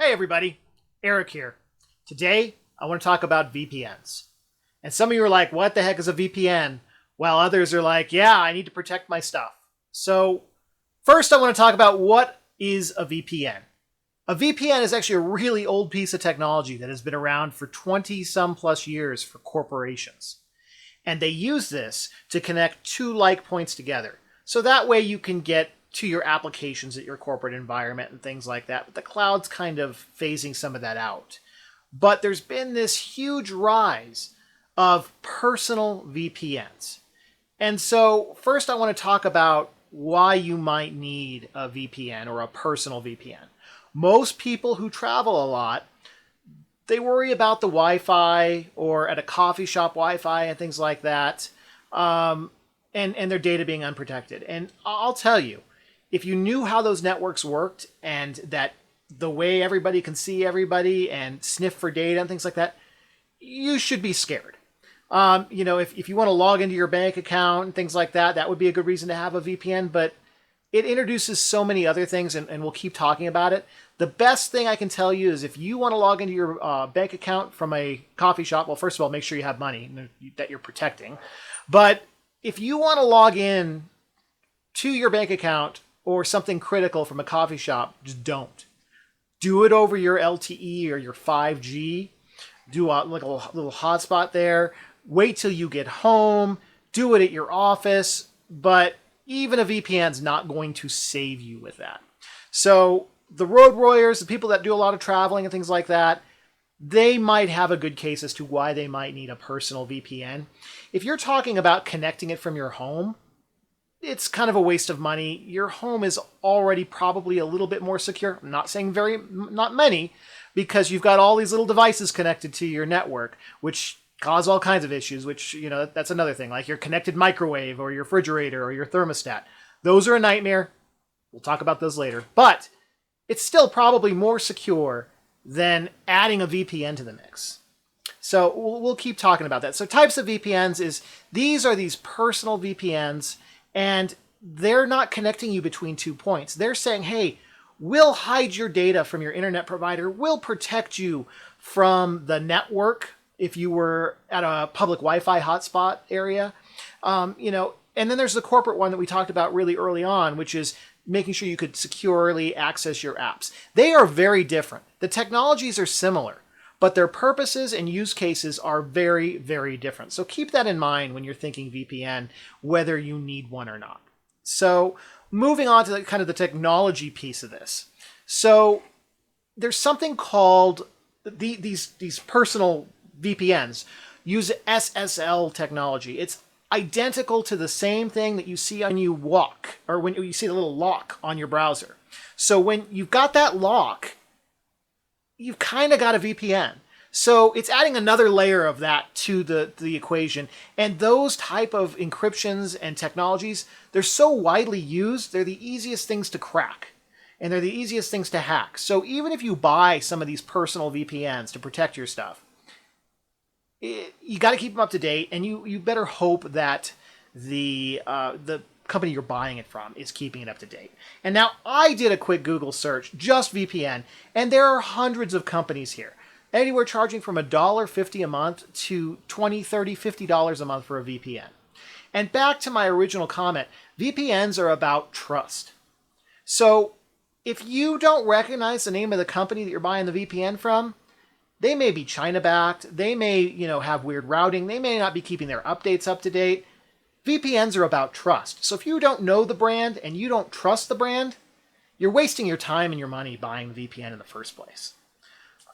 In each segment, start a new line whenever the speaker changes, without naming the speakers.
Hey everybody, Eric here. Today, I want to talk about VPNs. And some of you are like, what the heck is a VPN? While others are like, yeah, I need to protect my stuff. So first I want to talk about what is a VPN. A VPN is actually a really old piece of technology that has been around for 20 some plus years for corporations. And they use this to connect two like points together. So that way you can get to your applications at your corporate environment and things like that. But the cloud's kind of phasing some of that out. But there's been this huge rise of personal VPNs. And so first I want to talk about why you might need a VPN or a personal VPN. Most people who travel a lot, they worry about the Wi-Fi or at a coffee shop Wi-Fi and things like that, and their data being unprotected. And I'll tell you, if you knew how those networks worked and that the way everybody can see everybody and sniff for data and things like that, you should be scared. If you want to log into your bank account and things like that, that would be a good reason to have a VPN, but it introduces so many other things, and we'll keep talking about it. The best thing I can tell you is if you want to log into your bank account from a coffee shop, well, first of all, make sure you have money that you're protecting. But if you want to log in to your bank account or something critical from a coffee shop, just don't. Do it over your LTE or your 5G. Do a little hotspot there. Wait till you get home. Do it at your office. But even a VPN's not going to save you with that. So the road warriors, the people that do a lot of traveling and things like that, they might have a good case as to why they might need a personal VPN. If you're talking about connecting it from your home, it's kind of a waste of money. Your home is already probably a little bit more secure. I'm not saying not many, because you've got all these little devices connected to your network, which cause all kinds of issues, which, that's another thing, like your connected microwave or your refrigerator or your thermostat. Those are a nightmare. We'll talk about those later. But it's still probably more secure than adding a VPN to the mix. So we'll keep talking about that. So types of VPNs is these are these personal VPNs, and they're not connecting you between 2 points. They're saying, hey, we'll hide your data from your internet provider. We'll protect you from the network if you were at a public Wi-Fi hotspot area. And then there's the corporate one that we talked about really early on, which is making sure you could securely access your apps. They are very different. The technologies are similar, but their purposes and use cases are very, very different. So keep that in mind when you're thinking VPN, whether you need one or not. So moving on to kind of the technology piece of this. So there's something called these personal VPNs use SSL technology. It's identical to the same thing that you see on you walk, or when you see the little lock on your browser. So when you've got that lock, you've kind of got a VPN. So it's adding another layer of that to the equation. And those type of encryptions and technologies, they're so widely used, they're the easiest things to crack. And they're the easiest things to hack. So even if you buy some of these personal VPNs to protect your stuff, you got to keep them up to date, and you better hope that the company you're buying it from is keeping it up to date. And now I did a quick Google search, just VPN, and there are hundreds of companies here. Anywhere charging from $1.50 a month to $20, $30, $50 a month for a VPN. And back to my original comment, VPNs are about trust. So if you don't recognize the name of the company that you're buying the VPN from, they may be China-backed, they may, have weird routing, they may not be keeping their updates up to date. VPNs are about trust. So if you don't know the brand and you don't trust the brand, you're wasting your time and your money buying the VPN in the first place.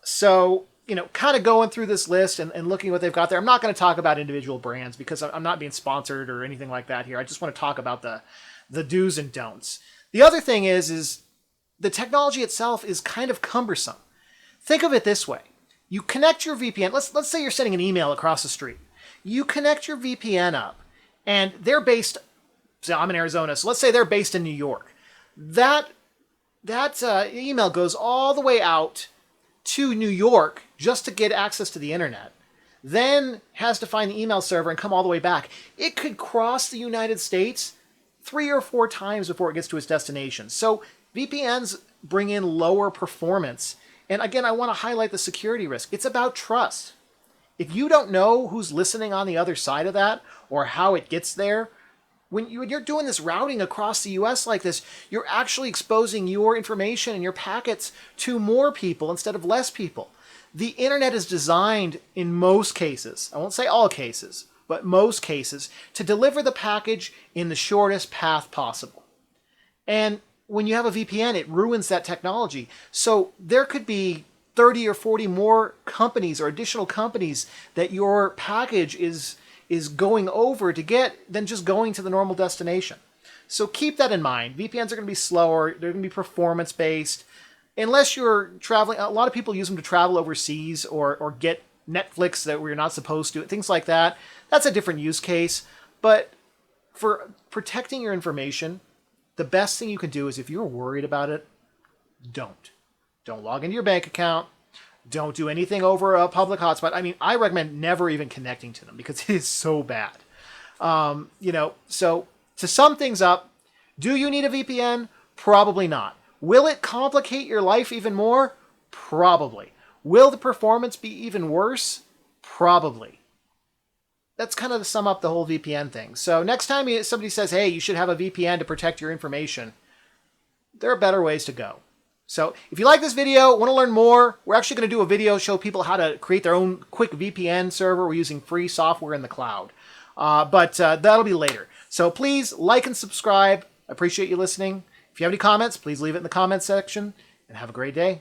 So, kind of going through this list and looking at what they've got there. I'm not going to talk about individual brands because I'm not being sponsored or anything like that here. I just want to talk about the do's and don'ts. The other thing is the technology itself is kind of cumbersome. Think of it this way. You connect your VPN. Let's say you're sending an email across the street. You connect your VPN up, and they're based. So I'm in Arizona, so let's say they're based in New York. That email goes all the way out to New York just to get access to the internet. Then has to find the email server and come all the way back. It could cross the United States 3 or 4 times before it gets to its destination. So VPNs bring in lower performance And again, I want to highlight the security risk. It's about trust. If you don't know who's listening on the other side of that or how it gets there, when you're doing this routing across the US like this, you're actually exposing your information and your packets to more people instead of less people. The internet is designed in most cases, I won't say all cases, but most cases, to deliver the package in the shortest path possible. And when you have a VPN, it ruins that technology. So there could be 30 or 40 more companies or additional companies that your package is going over to get than just going to the normal destination. So keep that in mind. VPNs are going to be slower. They're going to be performance-based. Unless you're traveling, a lot of people use them to travel overseas or get Netflix that we're not supposed to, things like that. That's a different use case. But for protecting your information, the best thing you can do is if you're worried about it, don't. Don't log into your bank account. Don't do anything over a public hotspot. I mean, I recommend never even connecting to them because it is so bad. So to sum things up, do you need a VPN? Probably not. Will it complicate your life even more? Probably. Will the performance be even worse? Probably. That's kind of to sum up the whole VPN thing. So next time somebody says, hey, you should have a VPN to protect your information, there are better ways to go. So if you like this video, want to learn more, we're actually going to do a video show people how to create their own quick VPN server. We're using free software in the cloud. But that'll be later. So please like and subscribe. I appreciate you listening. If you have any comments, please leave it in the comments section. And have a great day.